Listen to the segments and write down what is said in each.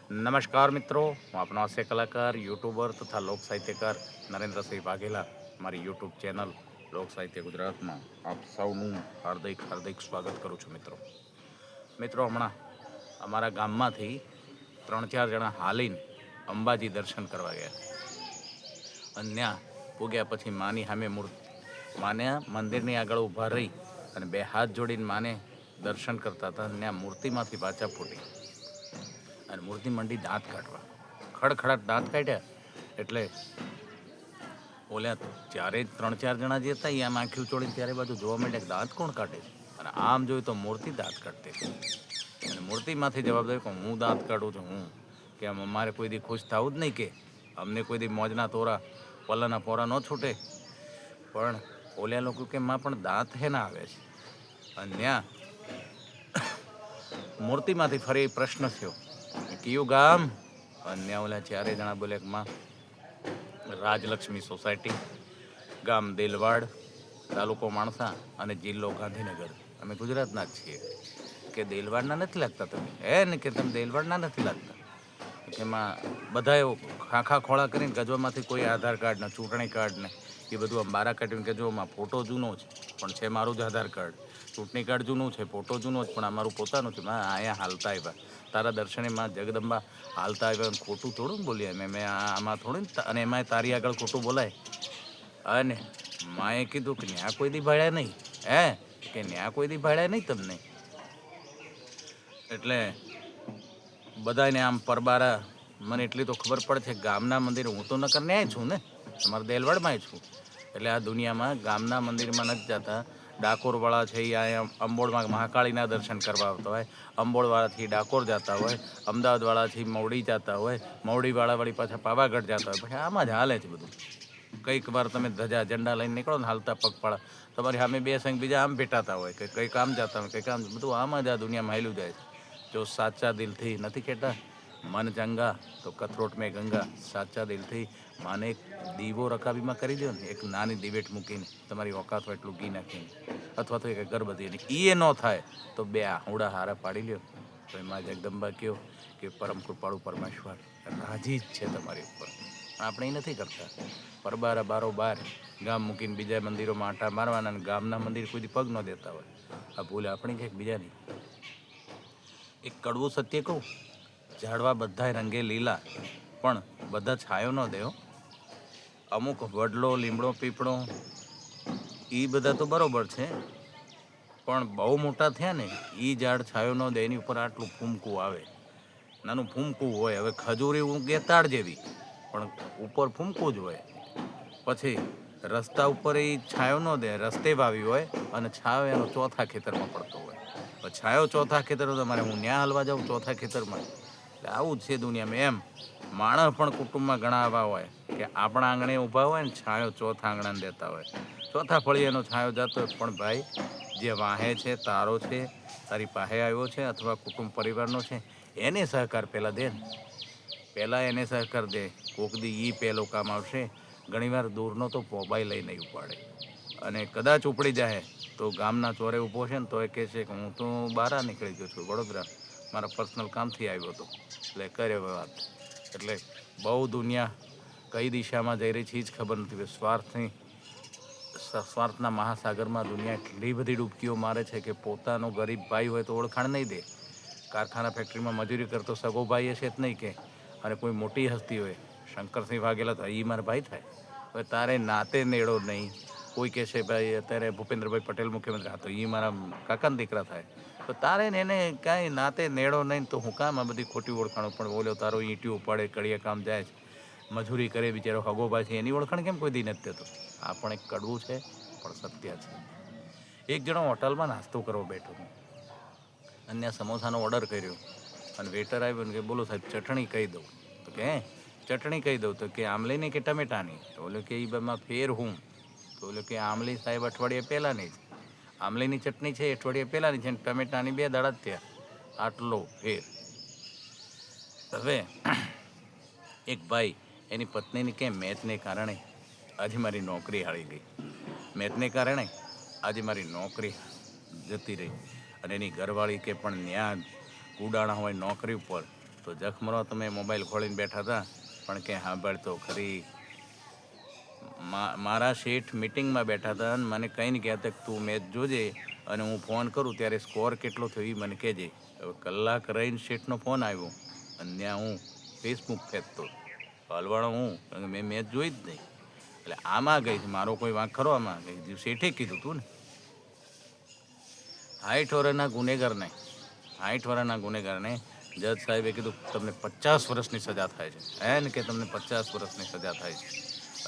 નમસ્કાર મિત્રો, હું આપનો હાસ્ય કલાકાર, યુટ્યુબર તથા લોક સાહિત્યકાર નરેન્દ્રસિંહ વાઘેલા. મારી યુટ્યુબ ચેનલ લોક સાહિત્ય ગુજરાતમાં આપ સૌનું હાર્દિક હાર્દિક સ્વાગત કરું છું. મિત્રો હમણાં અમારા ગામમાંથી 3-4 જણા હાલીને અંબાજી દર્શન કરવા ગયા અને ત્યાં પૂગ્યા પછી માની સામે માને મંદિરની આગળ ઊભા રહી અને બે હાથ જોડીને માને દર્શન કરતા હતા. ત્યાં મૂર્તિમાંથી વાચા ફૂટી અને મૂર્તિ મંડી દાંત કાઢવા. ખડખડાટ દાંત કાઢ્યા એટલે ઓલ્યા જ્યારે 3-4 જણા જે હતા એ આમ આંખી ઉચોળીને ત્યારે બાજુ જોવા માંડ્યા કે દાંત કોણ કાઢે છે. અને આમ જોયું તો મૂર્તિ દાંત કાઢતી હતી અને મૂર્તિમાંથી જવાબ દે કે હું દાંત કાઢું છું. હું કે આમ અમારે કોઈ દી ખુશ થવું જ નહીં, કે અમને કોઈ દી મોજના તોરા પલ્લાના પોરા ન છૂટે. પણ ઓલ્યા લોકો કે માં પણ દાંત હેના આવે છે. અને ત્યાં મૂર્તિમાંથી ફરી પ્રશ્ન થયો, કયું ગામ? અને ઓલા 4 જણા બોલે કે માં રાજલક્ષ્મી સોસાયટી, ગામ દેલવાડ, તાલુકો માણસા અને જિલ્લો ગાંધીનગર. અમે ગુજરાતના જ છીએ. કે દેલવાડના નથી લાગતા તમે? ને કે તમે દેલવાડના નથી લાગતા? એમાં બધા એવું ખાખા ખોળા કરીને ગજવામાંથી કોઈ આધાર કાર્ડ ને ચૂંટણી કાર્ડ ને એ બધું આમ બારા કાઢીને કે જો માં ફોટો જૂનો છે પણ છે મારું જ આધાર કાર્ડ, ચૂંટણી કાર્ડ જૂનું છે, ફોટો જૂનો છે પણ આ મારું પોતાનું છે. માં અહીંયા હાલતા આવ્યા તારા દર્શને, માં જગદંબા હાલતા આવ્યા. ખોટું થોડું બોલ્યા મેં આમાં થોડું ને. અને એમાં તારી આગળ ખોટું બોલાય. અને માએ કીધું કે ન્યા કોઈ દી ભાડ્યા નહીં. કે ન્યા કોઈ દી ભાડ્યા નહીં તમને. એટલે બધાને આમ પરબારા મને એટલી તો ખબર પડે છે, ગામના મંદિર હું તો નકર ન્યાય છું ને, તમારા દેલવાડમાંય છું. એટલે આ દુનિયામાં ગામના મંદિરમાં નથી જતા. ડાકોરવાળા છે એ અહીંયા અંબોડમાં મહાકાળીના દર્શન કરવા આવતા હોય, અંબોડવાળાથી ડાકોર જતા હોય, અમદાવાદવાળાથી મવડી જતા હોય, મવડીવાળા વળી પાછા પાવાગઢ જતા હોય. પછી આમાં જ હાલે છે બધું. કંઈક વાર તમે ધજા ઝંડા લઈને નીકળો ને હાલતા પગપાળા, તમારી સામે બે સંઘ બીજા આમ ભેટાતા હોય કે કંઈક આમ જતા હોય, કંઈક આમ. બધું આમાં જ આ દુનિયામાં હાલ્યું જાય છે. જો સાચા દિલથી નથી કહેતા મન ચંગા તો કથરોટ મેં ગંગા. સાચા દિલથી માને એક દીવો રકાબીમાં કરી દો ને, એક નાની દિવેટ મૂકીને તમારી ઓકાત હોય એટલું ઘી નાખીને, અથવા તો એક અગરબત્તી, એ ન થાય તો 2 આહુડા હારા પાડી લ્યો. તો એમાં જગદંબા કહો કે પરમ કૃપાળુ પરમેશ્વર રાજી જ છે તમારી ઉપર. આપણે એ નથી કરતા. પરબારા બારોબાર ગામ મૂકીને બીજા મંદિરોમાં આંટા મારવાના અને ગામના મંદિર કોઈ પગ ન દેતા હોય. આ ભૂલ આપણી છે બીજાની. એક કડવું સત્ય કહું, ઝાડવા બધા રંગે લીલા પણ બધા છાયો ન દે. અમુક વડલો, લીમડો, પીપળો એ બધા તો બરોબર છે, પણ બહુ મોટા થયા ને એ ઝાડ છાયો ન દે. એની ઉપર આટલું ફૂમકું આવે, નાનું ફૂમકું હોય. હવે ખજૂરી ગેતાળ જેવી પણ ઉપર ફૂમકું જ હોય. પછી રસ્તા ઉપર એ છાયો ન દે, રસ્તે વાવી હોય અને છાયો એનો ચોથા ખેતરમાં પડતો હોય. છાયો ચોથા ખેતર, તમારે હું ન્યા હાલવા જાઉં ચોથા ખેતરમાં? એટલે આવું જ છે દુનિયામાં. એમ માણસ પણ કુટુંબમાં ઘણા આવા હોય કે આપણા આંગણે ઊભા હોય ને છાયો ચોથા આંગણાને દેતા હોય, ચોથા ફળિયાનો છાયો જતો હોય. પણ ભાઈ જે વાહે છે, તારો છે, તારી પાસે આવ્યો છે અથવા કુટુંબ પરિવારનો છે, એને સહકાર પહેલાં દે ને. પહેલાં એને સહકાર દે. કોક દી એ પહેલો કામ આવશે. ઘણીવાર દૂરનો તો મોબાઈલ લઈને ઉપાડે અને કદાચ ઉપડી જાય તો ગામના ચોરે ઊભો છે ને તો એ કહે છે કે હું તો બહાર નીકળી ગયો છું વડોદરા, મારા પર્સનલ કામથી આવ્યો હતો. એટલે કરે વાત. એટલે બહુ દુનિયા કઈ દિશામાં જઈ રહી છે એ જ ખબર નથી. સ્વાર્થના મહાસાગરમાં દુનિયા એટલી બધી ડૂબકીઓ મારે છે કે પોતાનો ગરીબ ભાઈ હોય તો ઓળખાણ નહીં દે. કારખાના ફેક્ટરીમાં મજૂરી કરતો સગો ભાઈ હશે જ નહીં કે. અને કોઈ મોટી હસ્તી હોય, શંકરસિંહ વાઘેલા, તો એ મારા ભાઈ થાય. હવે તારે નાતે નેડો નહીં. કોઈ કહેશે ભાઈ અત્યારે ભૂપેન્દ્રભાઈ પટેલ મુખ્યમંત્રી, હા તો એ મારા કાકાના દીકરા થાય. તો તારે ને એને કાંઈ નાતે નેડો નહીં. તો હું કામ આ બધી ખોટી ઓળખાણો? પણ બોલ્યો તારો ઈંટીઓ પડે, કડિયા કામ જાય છે, મજૂરી કરે બિચારો હગોભાઈ છે, એની ઓળખાણ કેમ કોઈ દી નથી દેતો? આ પણ એક કડવું છે પણ સત્ય છે. એક જણો હોટલમાં નાસ્તો કરવા બેઠો અને ત્યાં સમોસાનો ઓર્ડર કર્યો અને વેટર આવ્યો ને કે બોલો સાહેબ ચટણી કહી દઉં? તો કે ચટણી કહી દઉં? તો કે આમલીની કે ટમેટાની? તો બોલે કે એ બમાં ફેર હું? તો બોલે કે આમલી સાહેબ અઠવાડિયે પહેલાંની જ, આમલીની ચટણી છે અઠવાડિયે પહેલાંની છે, ટમેટાની 2 દાડા જ થયા. આટલો ફેર. હવે એક ભાઈ એની પત્નીની કે મેચને કારણે આજે મારી નોકરી હાળી ગઈ, મેચને કારણે આજે મારી નોકરી જતી રહી. અને એની ઘરવાળી કે પણ ન્યા ઉડાણા હોય નોકરી ઉપર તો જખમરો તમે મોબાઈલ ખોલીને બેઠા હતા, પણ કે સાંભળતો ખરી. મારા શેઠ મિટિંગમાં બેઠા હતા અને મને કંઈ નહીં કહેતા કે તું મેચ જોજે અને હું ફોન કરું ત્યારે સ્કોર કેટલો થયો એ મને કહેજે. હવે કલાક રહીને શેઠનો ફોન આવ્યો અને ત્યાં હું ફેસબુક ફેંકતો હલવાણો હું, કારણ કે મેં મેચ જોઈ જ નહીં. એટલે આમાં ગઈ મારો કોઈ વાંક ખરો? આમાં ગઈ શેઠે કીધું તું ને 60 વર્ષના ગુનેગારને જજ સાહેબે કીધું તમને 50 વર્ષની સજા થાય છે. ને કે તમને 50 વર્ષની સજા થાય છે.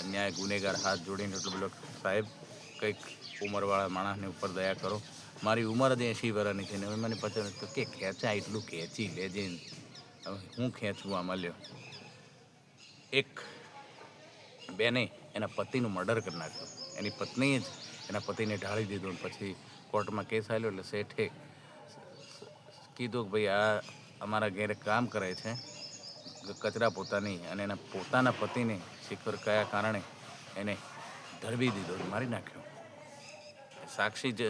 અન્યાય ગુનેગાર હાથ જોડીને એટલું બધું, સાહેબ કંઈક ઉંમરવાળા માણસની ઉપર દયા કરો. મારી ઉંમર જ 80 વર્ષની છે ને હવે મને 50 કે ખેંચા એટલું ખેંચી લેજે. હવે હું ખેંચવું આમાં લ્યો. એક બેને એના પતિનું મર્ડર કરી નાખ્યું. એની પત્નીએ જ એના પતિને ઢાળી દીધું. પછી કોર્ટમાં કેસ આવ્યો એટલે શેઠે કીધું કે ભાઈ આ અમારા ઘેરે કામ કરે છે કચરા પોતાની, અને એના પોતાના પતિને શિખર કયા કારણે એને ધરબી દીધો, મારી નાખ્યો. સાક્ષી જ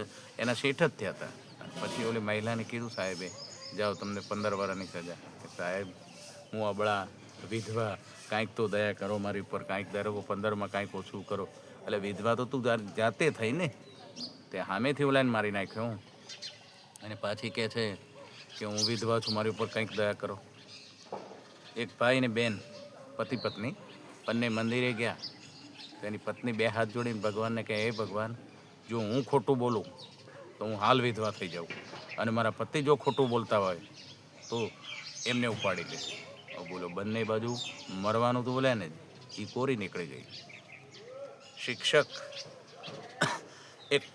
એના શેઠ જ થયા હતા. પછી ઓલી મહિલાને કીધું સાહેબે જાઓ તમને 15 વર્ષની સજા. સાહેબ હું અબળા વિધવા, કાંઈક તો દયા કરો મારી ઉપર, કાંઈક ધારો 15માં કાંઈક ઓછું કરો. એટલે વિધવા તો તું જાતે થઈ ને, તે સામેથી ઓલાને મારી નાખ્યો. અને પાછી કહે છે કે હું વિધવા છું, મારી ઉપર કંઈક દયા કરો. એક ભાઈ ને બેન પતિ પત્ની બંને મંદિરે ગયા. તેની પત્ની 2 હાથ જોડીને ભગવાનને કહે, હે ભગવાન, જો હું ખોટું બોલું તો હું હાલ વિધવા થઈ જાઉં, અને મારા પતિ જો ખોટું બોલતા હોય તો એમને ઉપાડી લે. બોલો, બંને બાજુ મરવાનું તો બોલ્યા ને એ કોરી નીકળી ગઈ. શિક્ષક એક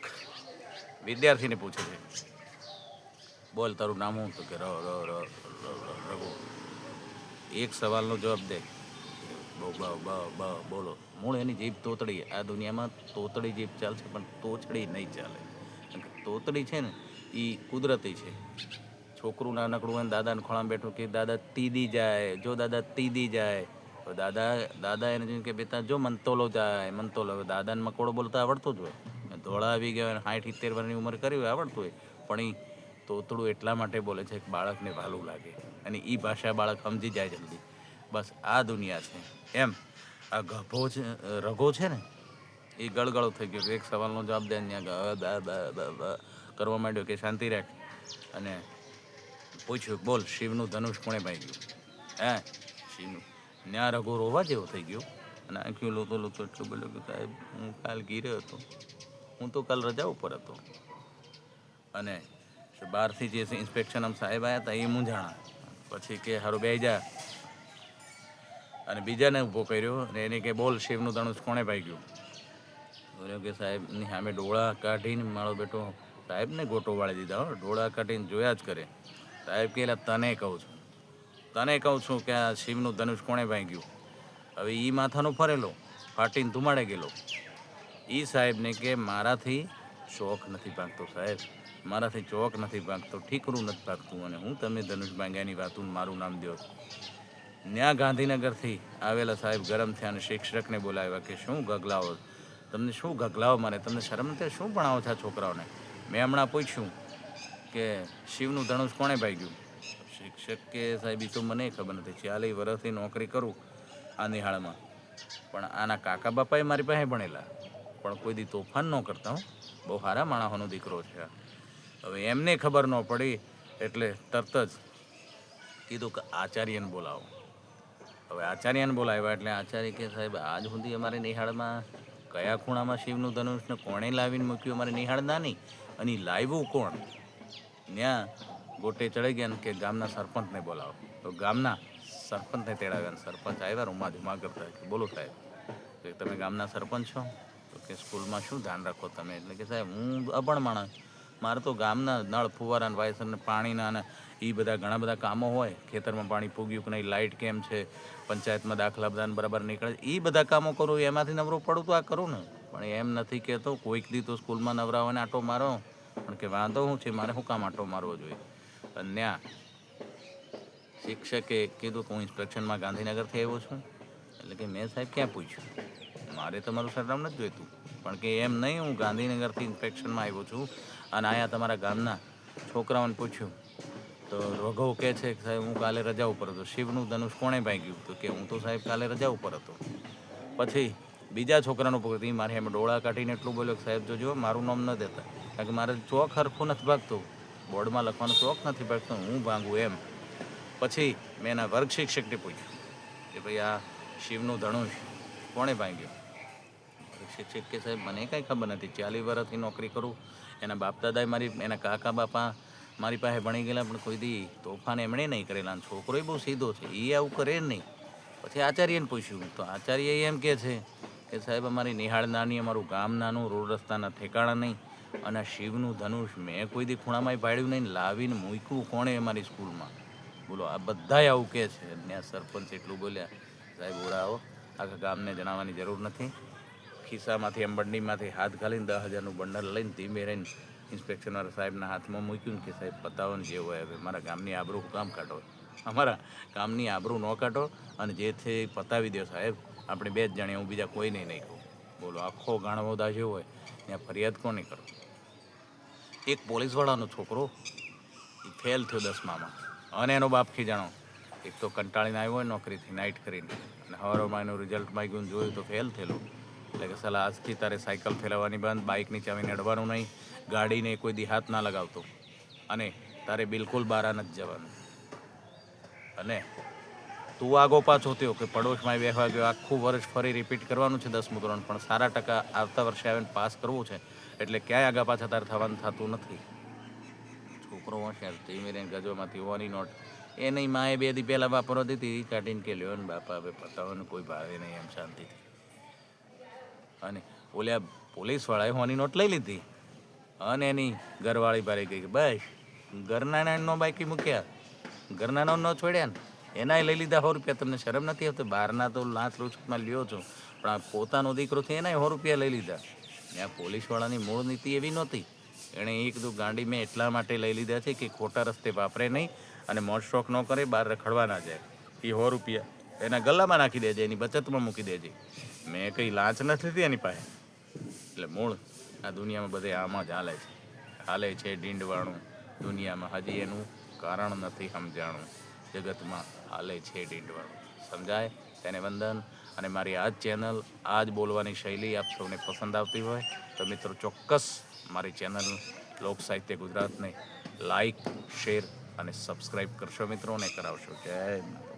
વિદ્યાર્થીને પૂછે છે, બોલ તારું નામ હું? તો કે રઘુ. એક સવાલનો જવાબ દે. બોલો. મૂળ એની જીભ તોતડી. આ દુનિયામાં તોતડી જીભ ચાલશે પણ તોછડી નહીં ચાલે. તોતડી છે ને એ કુદરતી છે. છોકરું નાનકડું હોય ને દાદાને ખોળામાં બેઠું કે દાદા તીદી જાય, જો દાદા તીદી જાય. દાદા એને જોઈને કે બેટા જો મંતોલો જાય, મંતોલો. હવે દાદાને મકોડો બોલતા આવડતું જ હોય, ધોળા આવી ગયા હોય, 60-70 વર્ષની ઉંમર કરી હોય, આવડતું હોય, પણ એ તોતડું એટલા માટે બોલે છે કે બાળકને વહાલું લાગે અને એ ભાષા બાળક સમજી જાય જલ્દી. બસ આ દુનિયા છે. એમ આ રઘો છે ને એ ગળગળો થઈ ગયો. એક સવાલનો જવાબ દે ત્યાં કરવા માંડ્યો કે શાંતિ રાખ. અને પૂછ્યું, બોલ શિવનું ધનુષ કોણે ભાંગ્યું? શિવનું. ત્યાં રઘો રોવા જેવો થઈ ગયો અને આંખ્યું લોતો એટલું બોલ્યો કે સાહેબ હું કાલ ઘીરે હતો, હું તો કાલ રજા ઉપર હતો. અને બહારથી જે ઇન્સ્પેક્શન સાહેબ આવ્યા હતા એ મૂંઝાણા. પછી કે હારું બે જા, અને બીજાને ઊભો કર્યો અને એને કે બોલ શિવનું ધનુષ કોણે ભાગ્યું? બોલ્યો કે સાહેબની સામે ડોળા કાઢીને મારો બેટો સાહેબને ગોટો વાળી દીધા. ડોળા કાઢીને જોયા જ કરે. સાહેબ કે તને કહું છું કે આ શિવનું ધનુષ કોણે ભાંગ્યું? હવે એ માથાનો ફરેલો ફાટીને ધુમાડે ગયેલો. એ સાહેબને કે મારાથી શોખ નથી ભાગતો સાહેબ, મારાથી ચોક નથી ભાગતો, ઠીકરું નથી ભાગતું, અને હું તમે ધનુષ ભાંગ્યાની વાતું મારું નામ દો. ત્યાં ગાંધીનગરથી આવેલા સાહેબ ગરમ થયા અને શિક્ષકને બોલાવ્યા કે શું ગગલાઓ, તમને શું ગગલાઓ મારે? તમને શરમ નથી? શું ભણાવો છો આ છોકરાઓને? મેં હમણાં પૂછ્યું કે શિવનું ધનુષ કોણે ભાગ્યું? શિક્ષક કે સાહેબ એ તો મને ખબર નથી, 40 વર્ષથી નોકરી કરું આ નિહાળમાં, પણ આના કાકા બાપાએ મારી પાસે ભણેલા, પણ કોઈ દી તોફાન ન કરતા. બહુ સારા માણસોનો દીકરો છે. હવે એમને ખબર ન પડી એટલે તરત જ કીધું કે આચાર્યને બોલાવો. હવે આચાર્યને બોલાવ્યા એટલે આચાર્ય કે સાહેબ આજ સુધી અમારે નિહાળમાં કયા ખૂણામાં શિવનું ધનુષને કોણે લાવીને મૂક્યું? અમારે નિહાળ નાની, અને લાવ્યું કોણ? ત્યાં ગોટે ચડી ગયા કે ગામના સરપંચને બોલાવો. તો ગામના સરપંચને તેડાવ્યા. સરપંચ આવ્યા રૂમા ધુમા કરતા કે બોલો સાહેબ, કે તમે ગામના સરપંચ છો? તો કે સ્કૂલમાં શું ધ્યાન રાખો તમે? એટલે કે સાહેબ હું અભણ માણસ, મારે તો ગામના નળ ફુવારા વાયસરને પાણીના અને એ બધા ઘણા બધા કામો હોય. ખેતરમાં પાણી પૂગ્યું કે નહીં, લાઇટ કેમ છે, પંચાયતમાં દાખલા બધાને બરાબર નીકળે, એ બધા કામો કરું. એમાંથી નવરો પડું તો આ કરું ને. પણ એમ નથી કહેતો કોઈક દી તો સ્કૂલમાં નવરાવાને આટો મારો, પણ કે વાંધો શું છે, મારે શું કામ આટો મારવો જોઈએ? અને ત્યાં શિક્ષકે કીધું કે હું ઇન્સ્પેક્શનમાં ગાંધીનગરથી આવ્યો છું. એટલે કે મેં સાહેબ ક્યાં પૂછ્યું? મારે તમારું સરનામ નથી જોઈતું. પણ કે એમ નહીં, હું ગાંધીનગરથી ઇન્સ્પેક્શનમાં આવ્યો છું અને અહીંયા તમારા ગામના છોકરાઓને પૂછ્યું તો રઘુ કહે છે કે સાહેબ હું કાલે રજા ઉપર હતો. શિવનું ધનુષ કોણે ભાંગ્યું? તો કે હું તો સાહેબ કાલે રજા ઉપર હતો. પછી બીજા છોકરાનું પકડી મારી એમ ડોળા કાઢીને એટલું બોલ્યો કે સાહેબ જોજો મારું નામ ન દેતા, કારણ કે મારે ચોક હરખું નથી ભાગતું, બોર્ડમાં લખવાનું ચોક નથી ભાગતું, હું ભાંગું એમ. પછી મેં એના વર્ગ શિક્ષકને પૂછ્યું કે ભાઈ આ શિવનું ધનુષ કોણે ભાંગ્યું? શિક્ષક કે સાહેબ મને કાંઈ ખબર નથી, 40 વર્ષથી નોકરી કરું, એના બાપ દાદાએ એના કાકા બાપા મારી પાસે ભણી ગયેલા, પણ કોઈ દી તોફાન એમણે નહીં કરેલા. છોકરો બહુ સીધો છે, એ આવું કરે નહીં. પછી આચાર્યને પૂછ્યું તો આચાર્ય એમ કહે છે કે સાહેબ અમારી નિહાળ નાની, અમારું ગામ નાનું, રોડ રસ્તાના ઠેકાણા નહીં, અને શિવનું ધનુષ મેં કોઈ દી ખૂણામાં પાડ્યું નહીં, લાવીને મૂક્યું કોણે અમારી સ્કૂલમાં? બોલો, આ બધાય આવું કહે છે. અને આ સરપંચ એટલું બોલ્યા, સાહેબ ઓળાવો, આખા ગામને જણાવવાની જરૂર નથી. ખિસ્સામાંથી એમ બંડીમાંથી હાથ ઘાલીને 10,000નું બંડલ લઈને ધીમે રહીને ઇન્સ્પેક્શનવાળા સાહેબના હાથમાં મૂક્યું ને કે સાહેબ પતાવોને જે હોય હવે, મારા ગામની આબરૂ કામ કાઢો, અમારા ગામની આબરૂ ન કાઢો, અને જે છે એ પતાવી દો સાહેબ, આપણે 2 જ જણે, હું બીજા કોઈને નહીં કહું. બોલો, આખો ગાણવોદા જેવો હોય ત્યાં ફરિયાદ કોની કરો? એક પોલીસવાળાનો છોકરો એ ફેલ થયો 10મામાં, અને એનો બાપ ખીજાણો. એક તો કંટાળીને આવ્યો હોય નોકરીથી નાઇટ કરીને, અને હવારમાં એનું રિઝલ્ટ માગ્યું જોયું તો ફેલ થયેલું. એટલે કે સાલા આજથી તારે સાયકલ ફેરવવાની બંધ, બાઇકની ચાવીને અડવાનું નહીં, ગાડીને કોઈ દી હાથ ના લગાવતો, અને તારે બિલકુલ બહાર નથી જવાનું. અને તું આગો પાછો થયો કે પડોશમાં બેસવા ગયો, આખું વર્ષ ફરી રિપીટ કરવાનું છે 10મું ધોરણ, પણ સારા ટકા આવતા વર્ષે આવીને પાસ કરવું છે, એટલે ક્યાંય આગા પાછા તારે થવાનું થતું નથી. છોકરો હોશિયાર, ધીમે રહીને ગજોમાંથી હોવાની નોટ એની માએ 2 દી પહેલાં વાપરવા દીધી, કાઢીને કે લ્યો ને બાપા હવે પતાવવાનું કોઈ ભાવે નહીં એમ શાંતિથી. અને ઓલ્યા પોલીસવાળાએ હોની નોટ લઈ લીધી, અને એની ઘરવાળી ભારે ગઈ કે બસ ઘરના નો બાઈકી મૂક્યા, ઘરના ન છોડ્યા ને, એનાય લઈ લીધા 100 રૂપિયા. તમને શરમ નથી આવતી? બહારના તો લાંચ લૂંચમાં લ્યો છો, પણ આ પોતાનો દીકરો છે એનાય 100 રૂપિયા લઈ લીધા. આ પોલીસવાળાની મૂળ નીતિ એવી નહોતી. એણે એક દો ગાંડી મેં એટલા માટે લઈ લીધા છે કે ખોટા રસ્તે વાપરે નહીં, અને મોજ શોખ ન કરે, બહાર રખડવા ના જાય. એ 100 રૂપિયા એના ગલ્લામાં નાખી દેજે, એની બચતમાં મૂકી દેજે. મેં કંઈ લાંચ નથી લીધી એની પાસે. એટલે મૂળ આ દુનિયામાં બધે આમાં જ હાલે છે ડીંડવાણું. દુનિયામાં હજી એનું કારણ નથી સમજાણું, જગતમાં હાલે છે ડીંડવાણું. સમજાય તેને વંદન. અને મારી આ જ ચેનલ, આ જ બોલવાની શૈલી આપ સૌને પસંદ આવતી હોય તો મિત્રો ચોક્કસ મારી ચેનલ લોક સાહિત્ય ગુજરાતને લાઈક, શેર અને સબસ્ક્રાઈબ કરશો મિત્રો, ને કરાવશો. જય માતા.